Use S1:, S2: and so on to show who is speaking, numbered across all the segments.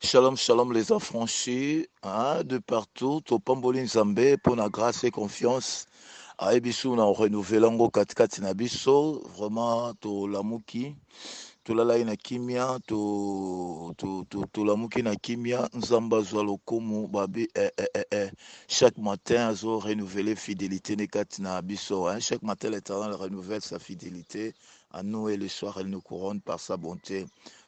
S1: Shalom, shalom les affranchis, de partout, Topamboli Nzambe, pour la grâce et confiance. Aebisu na renouvelango katikati na biso, vraiment to lamuki, to lalai na kimia, to lamuki na kimia, Nzamba zwa lokomu, babi, chaque matin, azo renouveler fidélité ne kati na biso, hein. Chaque matin, l'Éternel renouvelle sa fidélité à nous et le soir, elle nous couronne par sa bonté.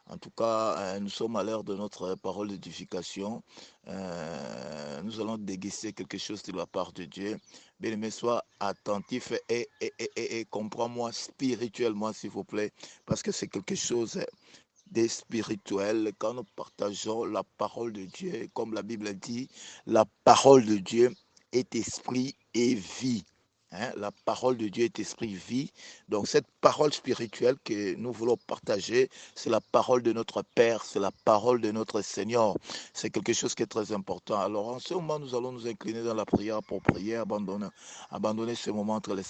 S1: En tout cas, nous sommes à l'heure de notre parole d'édification. Nous allons déguster quelque chose de la part de Dieu. Bien-aimé, sois attentif et comprends-moi spirituellement, s'il vous plaît, parce que c'est quelque chose de spirituel. Quand nous partageons la parole de Dieu, comme la Bible dit, la parole de Dieu est esprit et vie. Hein, la parole de Dieu est esprit vie. Donc cette parole spirituelle que nous voulons partager, c'est la parole de notre Père, c'est la parole de notre Seigneur. C'est quelque chose qui est très important. Alors en ce moment, nous allons nous incliner dans la prière pour prier, abandonner ce moment entre les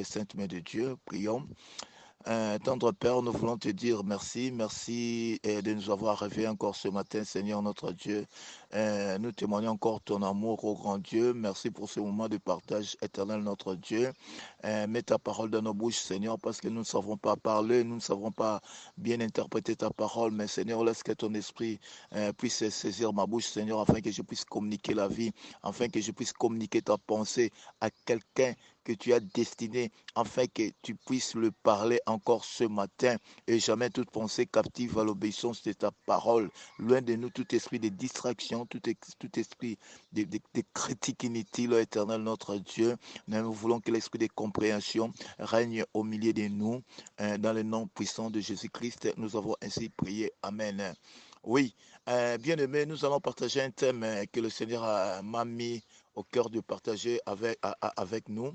S1: saintes mains de Dieu. Prions. Tendre Père, nous voulons te dire merci, merci de nous avoir réveillés encore ce matin, Seigneur notre Dieu. Nous témoignons encore ton amour au grand Dieu. Merci pour ce moment de partage éternel, notre Dieu. Mets ta parole dans nos bouches, Seigneur, parce que nous ne savons pas parler, nous ne savons pas bien interpréter ta parole, mais Seigneur, laisse que ton esprit puisse saisir ma bouche, Seigneur, afin que je puisse communiquer la vie, afin que je puisse communiquer ta pensée à quelqu'un que tu as destiné, afin que tu puisses le parler encore ce matin et jamais toute pensée captive à l'obéissance de ta parole. Loin de nous tout esprit de distraction, tout esprit de critique inutile, éternel notre Dieu. Nous voulons que l'esprit de compréhension règne au milieu de nous. Dans le nom puissant de Jésus-Christ, nous avons ainsi prié. Amen. Oui, bien aimé, nous allons partager un thème que le Seigneur m'a mis au cœur de partager avec nous.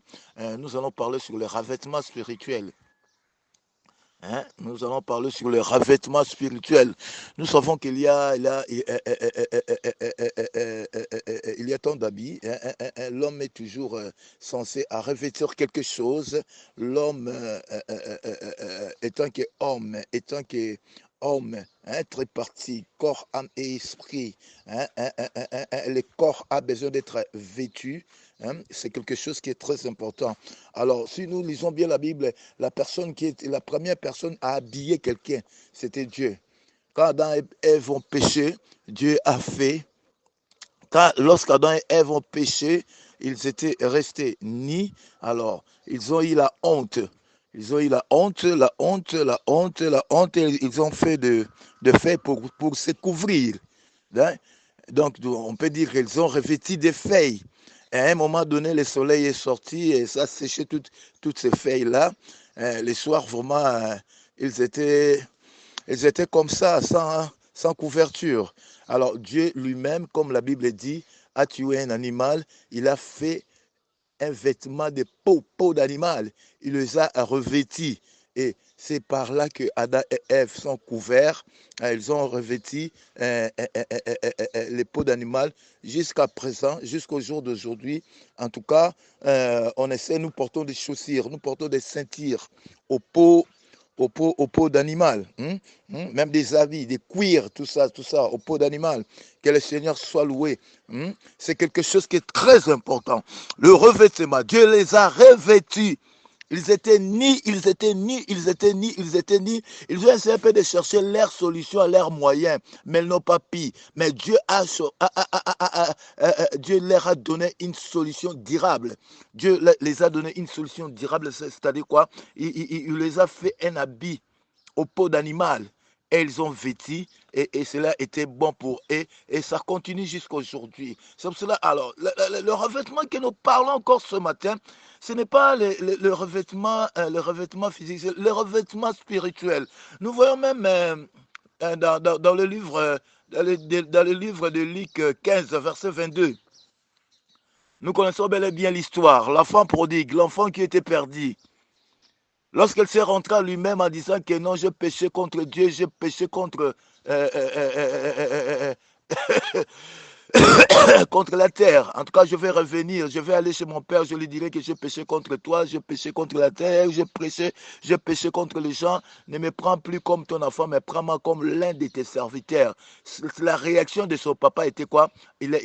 S1: Nous allons parler sur le revêtement spirituel. Hein? Nous allons parler sur le revêtement spirituel. Nous savons qu'il y a, il y a tant d'habits. L'homme est toujours censé à revêtir quelque chose. L'homme étant qu'homme, étant que homme, tripartite, corps, âme et esprit. Le corps a besoin d'être vêtu. C'est quelque chose qui est très important. Alors, si nous lisons bien la Bible, la première personne à habiller quelqu'un, c'était Dieu. Quand Adam et Ève ont péché, Dieu a fait. Lorsqu'Adam et Ève ont péché, ils étaient restés nus. Alors, ils ont eu la honte. Ils ont eu la honte, la honte, la honte, la honte. Et ils ont fait de fait pour se couvrir. Hein? Donc, on peut dire qu'ils ont revêtu des feuilles. Et à un moment donné, le soleil est sorti et ça a séché toutes ces feuilles-là. Les soirs, vraiment, ils étaient comme ça, sans couverture. Alors, Dieu lui-même, comme la Bible dit, a tué un animal. Il a fait un vêtement de peau d'animal. Il les a revêtis. Et c'est par là que Adam et Ève sont couverts. Ils ont revêti les peaux d'animal jusqu'à présent, jusqu'au jour d'aujourd'hui. En tout cas, nous portons des chaussures, nous portons des ceintures aux peaux d'animal, même des habits, des cuirs, tout ça, aux peaux d'animal. Que le Seigneur soit loué. C'est quelque chose qui est très important. Le revêtement, Dieu les a revêtus. Ils étaient ni, ils étaient ni, ils étaient ni, ils étaient ni. Ils ont essayé un peu de chercher leur solution, leur moyen, mais ils n'ont pas pu. Mais Dieu leur a donné une solution durable. Dieu les a donné une solution durable, c'est-à-dire quoi? Il les a fait un habit aux peaux d'animal. Et ils ont vêtu et cela était bon pour eux et ça continue jusqu'à aujourd'hui. C'est pour cela, alors, le revêtement que nous parlons encore ce matin, ce n'est pas le revêtement physique, c'est le revêtement spirituel. Nous voyons même dans le livre, dans le livre de Luc 15, verset 22. Nous connaissons bel et bien l'histoire. L'enfant prodigue, l'enfant qui était perdu. Lorsqu'il s'est rentré à lui-même en disant que non, j'ai péché contre Dieu, j'ai péché contre contre la terre. En tout cas, je vais revenir, je vais aller chez mon père, je lui dirai que j'ai péché contre toi, j'ai péché contre la terre, j'ai péché contre les gens. Ne me prends plus comme ton enfant, mais prends-moi comme l'un de tes serviteurs. La réaction de son papa était quoi? Il a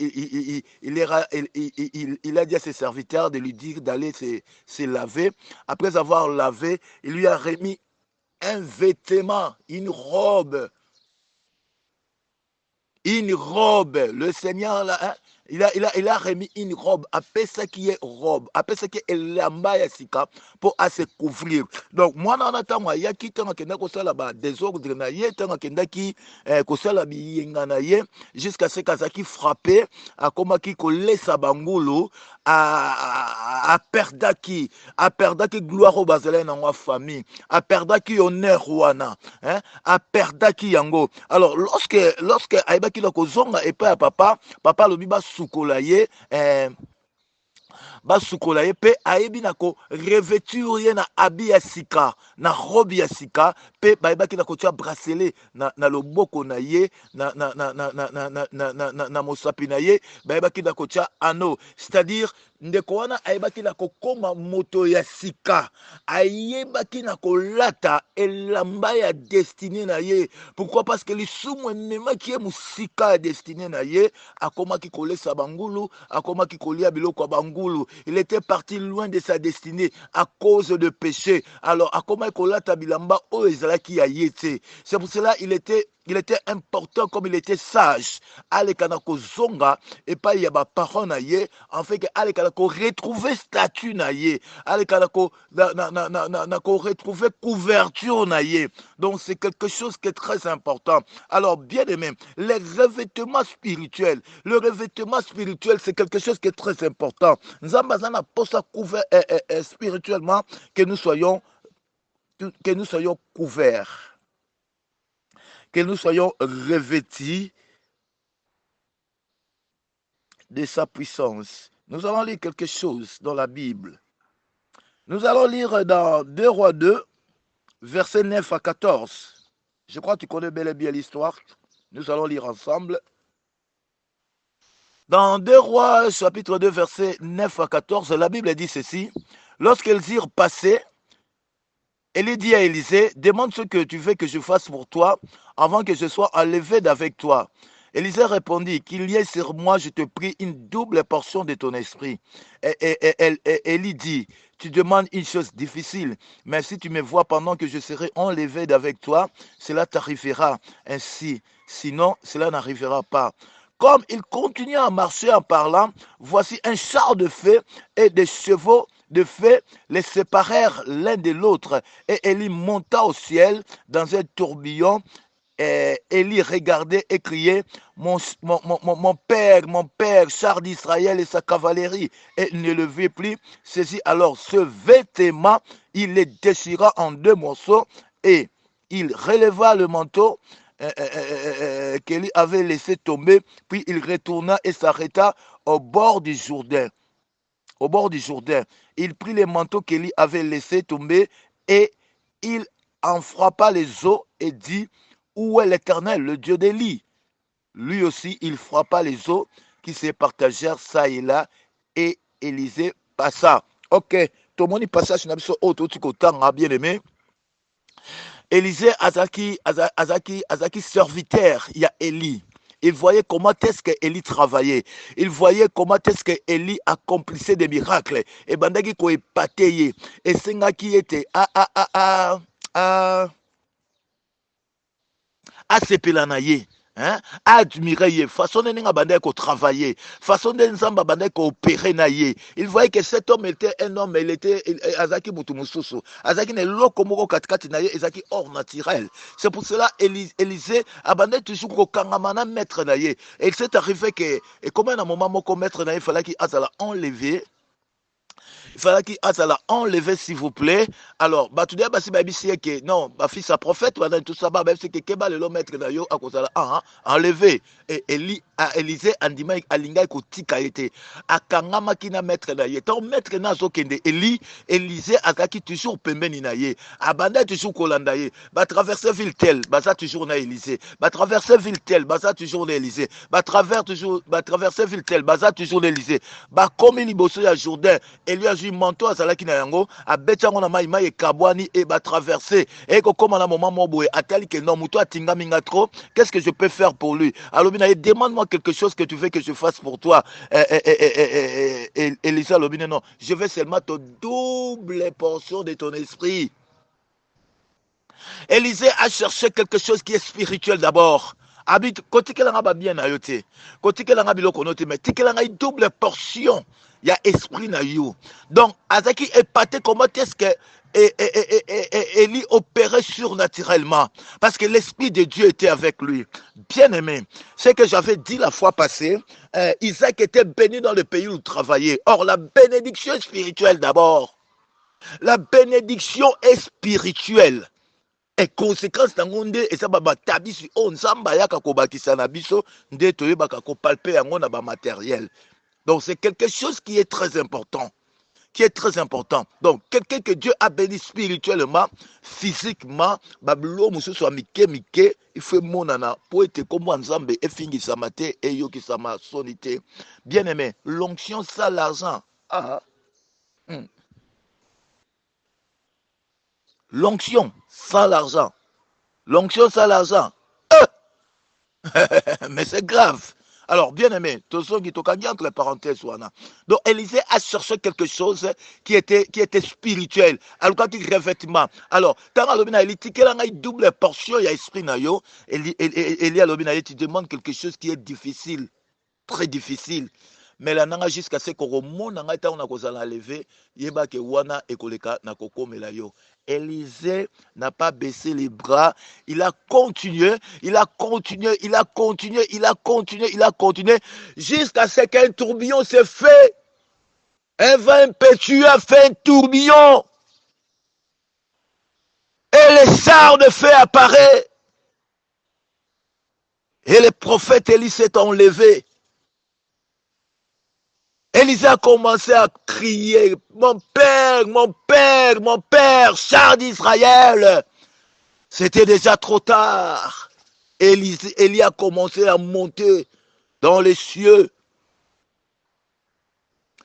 S1: dit à ses serviteurs de lui dire d'aller se laver. Après avoir lavé, il lui a remis un vêtement, une robe. Une robe. Le Seigneur, là, hein, il a remis une robe. Après ça qui est robe. Après ça qui est lamba ya sika pour à se couvrir. Donc, moi, dans le moi, il y a qui t'a kenda ko sala ba désordre na ye, t'a kenda ki ko sala bi yenga na ye, jusqu'à ce kazaki frappé, a koma ki ko lesa bangulu, a perdaki, gloire au bazalé na wa famille, a perdaki honneur wana, hein, a perdaki yango. Alors, lorsque aibaki la kozonga et pas à papa, papa lobi ba sukola ye, basukola ye mpe ayebi na korevêture ye na abi ya sika na robe ya sika mpe bayebaki na kotia bracelet na loboko na ye na mosapi na ye bayebaki na kotia ano, c'est-à-dire ndeko wana ayebaki na kokoma moto ya sika, ayebaki na kolata elamba ya destine na ye. Pourquoi? Parce que lisumu ememaki ye mosika ya destine na ye, akomaki kolesa bangulu, akomaki kolia biloko ya bangulu. Il était parti loin de sa destinée à cause de péché. Alors, akomaki kolata bilamba o ezalaki ya ye te. C'est pour cela il était important comme il était sage. Alekana kozonga et pas y a ba parole na ye, en fait que alekana ko retrouver statut na ye, alekana ko retrouver couverture na ye. Donc c'est quelque chose qui est très important. Alors bien aimé, les revêtements spirituels, le revêtement spirituel c'est quelque chose qui est très important. Nzambazana posa couvert spirituellement que nous soyons couverts, que nous soyons revêtis de sa puissance. Nous allons lire quelque chose dans la Bible. Nous allons lire dans 2 Rois 2, versets 9 à 14. Je crois que tu connais bel et bien l'histoire. Nous allons lire ensemble. Dans 2 Rois, chapitre 2, versets 9 à 14, la Bible dit ceci. Lorsqu'elles irent passer, Élie dit à Élisée, demande ce que tu veux que je fasse pour toi avant que je sois enlevé d'avec toi. Élisée répondit, qu'il y ait sur moi, je te prie, une double portion de ton esprit. Élie dit, tu demandes une chose difficile, mais si tu me vois pendant que je serai enlevé d'avec toi, cela t'arrivera ainsi. Sinon, cela n'arrivera pas. Comme il continua à marcher en parlant, voici un char de feu et des chevaux de feu les séparèrent l'un de l'autre. Et Élie monta au ciel dans un tourbillon. Et Élie regardait et criait, mon père, char d'Israël et sa cavalerie. Et ne le vit plus. Saisit alors ce vêtement, il les déchira en 2 morceaux et il releva le manteau qu'Élie avait laissé tomber, puis il retourna et s'arrêta au bord du Jourdain. Au bord du Jourdain, il prit les manteaux qu'Élie avait laissé tomber et il en frappa les eaux et dit, où est l'Éternel, le Dieu d'Élie? Lui aussi, il frappa les eaux qui se partagèrent ça et là et Élisée passa. Ok, tout le monde y passa sur l'absolu auto bien aimé. Élisée Azaki serviteur, il y a Élie. Il voyait comment est-ce que Élie travaillait. Il voyait comment est-ce que Élie accomplissait des miracles. Et bandaki ko epateye. Et senga qui était sepelanaye. Hein? Admirer ye, façon de nga bandai ko travailler, façon de nzamba bandai ko opérer na ye. Il voyait que cet homme était un homme, il était azaki mutumususu. Azaki ne loko moko katikati na ye, azaki hors naturel. C'est pour cela Élisée abandait toujours ko kangamana maître na ye. Et il s'est arrivé que et comme un moment moko maître na ye fallait qu'il azala enlevé Il fallait qu'il a enlevé, s'il vous plaît. Alors, tu dis, si que non, ma fils a prophète, tout ça, même si que le maître na yo, enlevé. Et Élisée, Andima, Alinga, Kotika était. Akangama qui na maître na ye. Ton maître na zo kende, Élisée, Akaki toujours pembeni na ye. Abanda toujours kolanda ye. Traverser ville telle, ça toujours na Élisée. Traverser ville telle, ça toujours na Élisée. Traverser ville telle, ça toujours na Élisée. Comme il bosse à Jourdain, il lui a joué manteau à Salaki na yango, a betango na maïma et kabwani et traverser. Et comme à un moment moboué, a tel que non, moutou a tinga minga trop, qu'est-ce que je peux faire pour lui? Alors, demande-moi quelque chose que tu veux que je fasse pour toi. Elisa Lobine, non, je veux seulement te double portion de ton esprit. Élisée a cherché quelque chose qui est spirituel d'abord. Habite, côté que l'on a bien ayoté, côté que l'on a biloko noté, mais que l'on a une double portion. Il y a esprit na you. Donc, Azaki épaté comment est-ce que Élie opérait surnaturellement. Parce que l'esprit de Dieu était avec lui. Bien aimé, ce que j'avais dit la fois passée, Isaac était béni dans le pays où il travaillait. Or, la bénédiction est spirituelle d'abord. La bénédiction est spirituelle. Et conséquence nangonde et ça baba tabisi on nzamba yaka ko bakisa na biso nde toyebaka ko palper yango na ba matériel. Donc c'est quelque chose qui est très important. Qui est très important. Donc quelqu'un que Dieu a béni spirituellement, physiquement, bablo mususu wa mike mike, il faut monana pour être comme nzambe et fingi samate et yo ki sama sonité. Bien aimé, l'onction ça l'argent. Ah. L'onction sans l'argent. L'onction sans l'argent. Mais c'est grave. Alors, bien aimé, entre les parenthèses, donc Élisée a cherché quelque chose qui était spirituel. Alors, quand il revêtement. Alors, tant que il a une double portion, il y a esprit na yo. Elie tu demandes quelque chose qui est difficile, très difficile. Mais là, jusqu'à ce qu'on remonte, on a levé, yeba ke wana ekoleka na kokomela yo. Élisée n'a pas baissé les bras, il a continué, jusqu'à ce qu'un tourbillon se fait. Un vent impétueux a fait un tourbillon. Et les chars de feu apparaissent. Et le prophète Élie s'est enlevé. Élisée a commencé à crier, mon père, mon père, mon père, char d'Israël. C'était déjà trop tard. Élie a commencé à monter dans les cieux,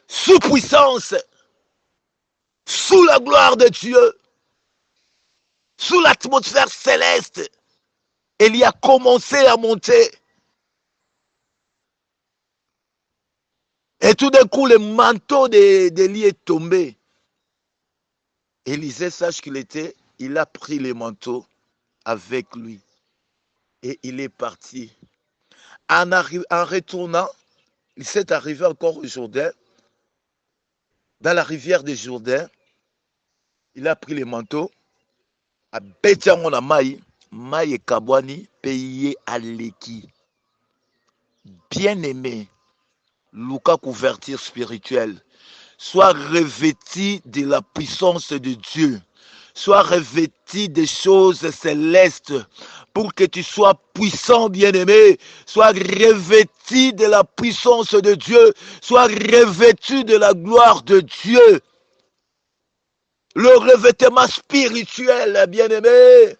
S1: sous puissance, sous la gloire de Dieu, sous l'atmosphère céleste. Élie a commencé à monter. Et tout d'un coup, le manteau d'Élie est tombé. Élisée sache il a pris le manteau avec lui. Et il est parti. En retournant, il s'est arrivé encore au Jourdain. Dans la rivière de Jourdain, il a pris le manteau. A Betiango na Maï et Kabwani, payé à l'équi. Bien aimé. Lucas couverture spirituelle. Sois revêtu de la puissance de Dieu. Sois revêtu des choses célestes pour que tu sois puissant, bien-aimé. Sois revêtu de la puissance de Dieu. Sois revêtu de la gloire de Dieu. Le revêtement spirituel, bien-aimé.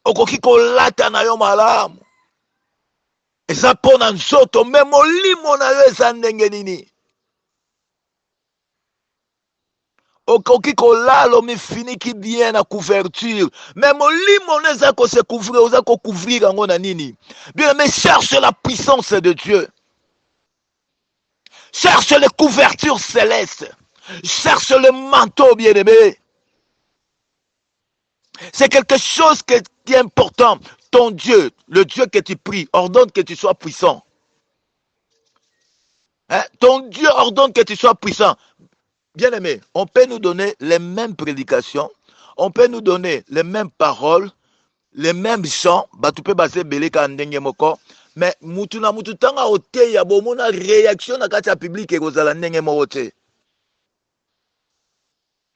S1: Okoki kolata na yo malamu. Eza pona nzoto me molimo na yo eza ndenge nini. Okoki kolala omifiniki bien na couverture mais molimo neza ko se couvrir oza ko couvrir yango na nini. Bien mais cherche la puissance de Dieu. Cherche les couvertures célestes. Cherche le manteau bien-aimé. C'est quelque chose qui est important. Ton Dieu, le Dieu que tu pries, ordonne que tu sois puissant. Hein? Ton Dieu ordonne que tu sois puissant. Bien-aimé, on peut nous donner les mêmes prédications, on peut nous donner les mêmes paroles, les mêmes chants, tu peux baser Beleka Ndenge Moko, Mais mutu na mutu tanga ote ya bomona réaction na kati ya public ekozala ndenge moko te.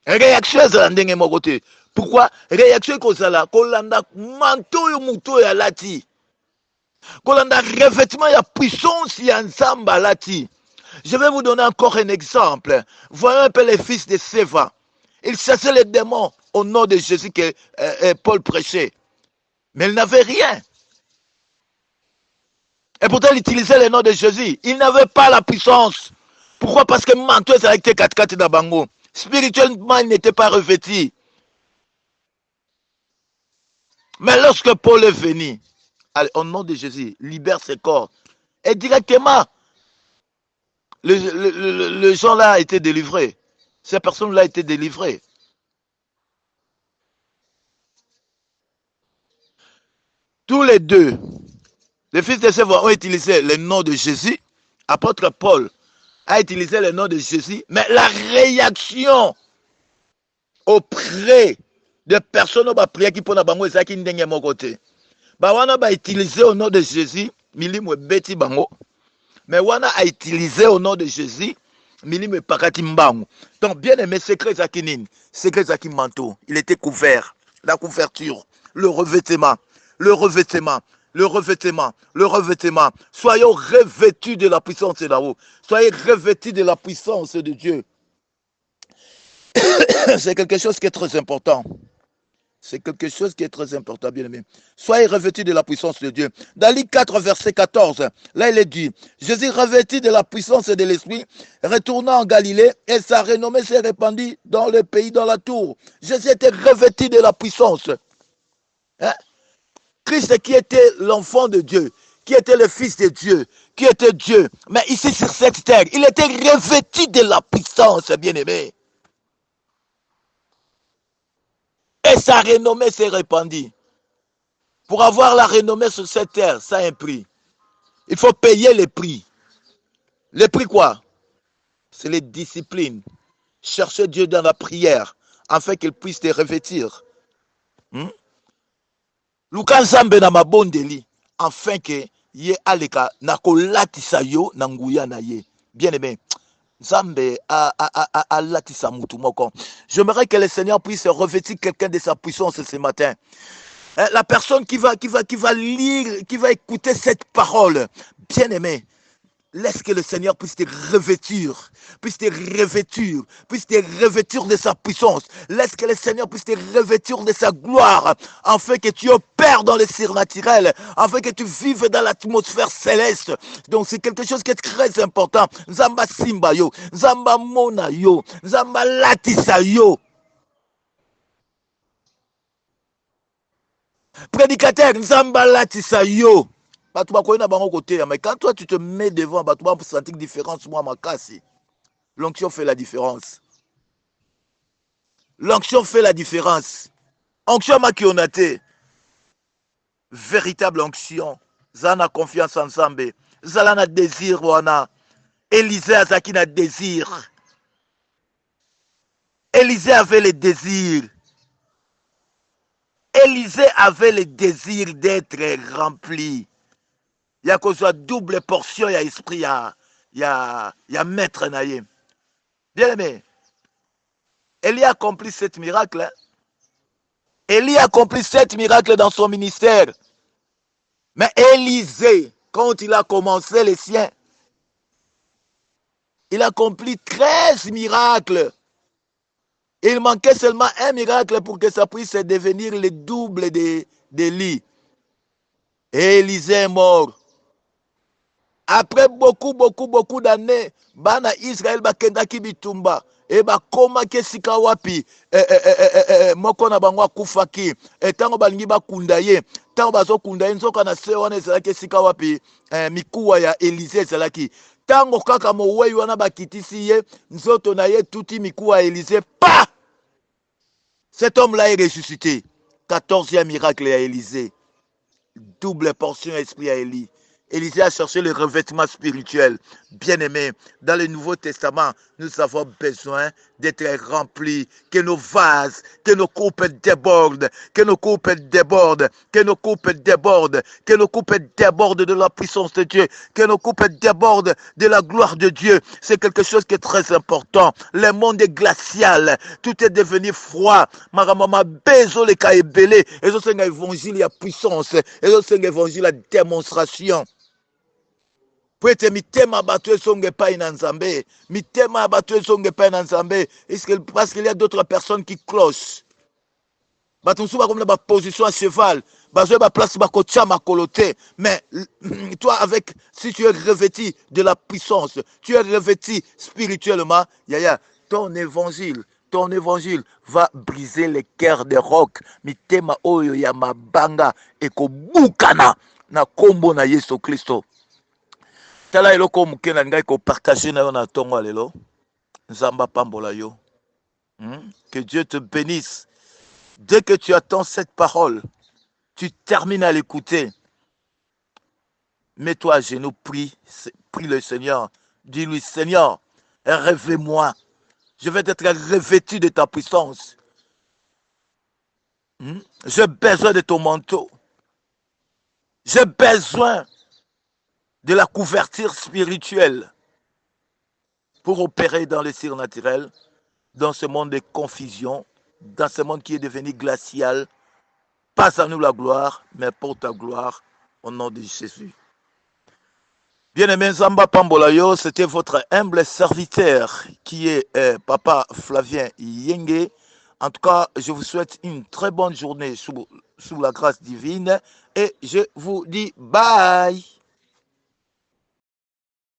S1: Réaction ezala ndenge moko te. Pourquoi? Réaction ekozala kolanda manteau yo mutu oyo alati. Kolanda revêtement ya puissance ya Nzambe alati. Je vais vous donner encore un exemple. Voyons un peu les fils de Séva. Ils chassaient les démons au nom de Jésus que Paul prêchait. Mais ils n'avaient rien. Et pourtant, il utilisait le nom de Jésus. Il n'avait pas la puissance. Pourquoi? Parce que manteau a été 4-4 d'Abango. Spirituellement, il n'était pas revêtu. Mais lorsque Paul est venu, allez, au nom de Jésus, libère ses corps. Et directement, le gens-là a été délivré. Ces personnes-là a été délivrées. Tous les deux, les fils de Séva ont utilisé le nom de Jésus. Apôtre Paul a utilisé le nom de Jésus. Mais la réaction auprès des personnes qui prient qui pour bango ça qui ndenge mon côté. Ba wana ba utiliser au nom de Jésus, milimu beti bango. Mais wana a utilisé au nom de Jésus, milimu pakati mbango. Donc bien aimé secret zakinine, secret zakin manteau, il était couvert, la couverture, le revêtement, le revêtement. Le revêtement, le revêtement. Soyons revêtus de la puissance de là-haut. Soyez revêtus de la puissance de Dieu. C'est quelque chose qui est très important. C'est quelque chose qui est très important, bien aimé. Soyez revêtus de la puissance de Dieu. Dans Luc 4, verset 14, là il est dit, Jésus revêtu de la puissance de l'Esprit, retourna en Galilée et sa renommée s'est répandue dans le pays, dans la tour. Jésus était revêtu de la puissance. Hein? Christ qui était l'enfant de Dieu, qui était le fils de Dieu, qui était Dieu. Mais ici sur cette terre, il était revêtu de la puissance, bien-aimé. Et sa renommée s'est répandue. Pour avoir la renommée sur cette terre, ça a un prix. Il faut payer le prix. Le prix quoi? C'est les disciplines. Chercher Dieu dans la prière, afin qu'il puisse te revêtir. Luka Nzambe na mabondeli, afin que ye aleka na kolatisa yo na nguya na ye. Bien aimé, Nzambe a latisa mutu moko. J'aimerais que le Seigneur puisse revêtir quelqu'un de sa puissance ce matin. La personne qui va lire, qui va écouter cette parole, bien aimé, laisse que le Seigneur puisse te revêtir, puisse te revêtir, puisse te revêtir de sa puissance. Laisse que le Seigneur puisse te revêtir de sa gloire, afin que tu opères dans le surnaturel, afin que tu vives dans l'atmosphère céleste. Donc c'est quelque chose qui est très important. Nzamba simba yo, Nzamba mona yo, Nzamba latisa yo. Prédicateur, Nzamba latisa yo. Mais quand toi tu te mets devant, tu vas sentir une différence. Moi, ma casse. L'onction fait la différence. L'onction fait la différence. Onction ma kionate. Véritable onction. Zana confiance en Zambé. Zalana désir wana. Élisée azaki na désir. Élisée avait le désir. Élisée avait le désir d'être rempli. Il y a qu'on soit double portion, il y a esprit, il y a maître naïe. Bien aimé, Élie a accompli cet miracle. Hein? Élie a accompli cet miracle dans son ministère. Mais Élisée, quand il a commencé les siens, il a accompli 13 miracles. Il manquait seulement un miracle pour que ça puisse devenir le double d'Élie. Et Élisée est mort. Après beaucoup d'années, bana Israël bakendaki bitumba et bakoma kesika wapi moko na bango akufaki etango balingi bakunda ye tango bazokunda ye nzoka na se wana ezalaki esika wapi mikuwa ya Élisée ezalaki tango kaka mowei wana bakitisi ye nzoto na ye tuti mikuwa ya Élisée pa cet homme là est ressuscité. 14e miracle à Élisée, double portion esprit à Élie. Élisée a cherché le revêtement spirituel. Bien-aimé, dans le Nouveau Testament, nous avons besoin d'être remplis, que nos vases, que nos coupes débordent, que nos coupes débordent, que nos coupes débordent, que nos coupes débordent de la puissance de Dieu, que nos coupes débordent de la gloire de Dieu. C'est quelque chose qui est très important. Le monde est glacial, tout est devenu froid. Maramama bezo le kaebele, et ça c'est un évangile à puissance, et ça c'est un évangile à démonstration. Po ete mitema bato esonge epai na Nzambe, mitema bato esonge epai na Nzambe, parce qu'il y a d'autres personnes qui clochent. Bato mosusu bakomela ba position à cheval, bazwe ba place bakotia makolo te. Mais toi avec, si tu es revêtu de la puissance, tu es revêtu spirituellement, yaya, ton évangile va briser les cœurs des rocs. Mitema oyo ya mabanga ekobukana na kombo na Yesu Kristo. Tala eloko muke na ngai ko partager na yo na tongo lelo. Nzamba pambola yo. Que Dieu te bénisse. Dès que tu attends cette parole, tu termines à l'écouter. Mets-toi à genoux, prie le Seigneur. Dis-lui, Seigneur, réveille-moi. Je vais être revêtu de ta puissance. J'ai besoin de ton manteau. J'ai besoin de la couverture spirituelle pour opérer dans le surnaturel, dans ce monde de confusion, dans ce monde qui est devenu glacial. Pas à nous la gloire, mais pour ta gloire, au nom de Jésus. Bien-aimé Nzamba Pambolayo, c'était votre humble serviteur qui est Papa Flavien Yenge. En tout cas, je vous souhaite une très bonne journée sous la grâce divine et je vous dis bye.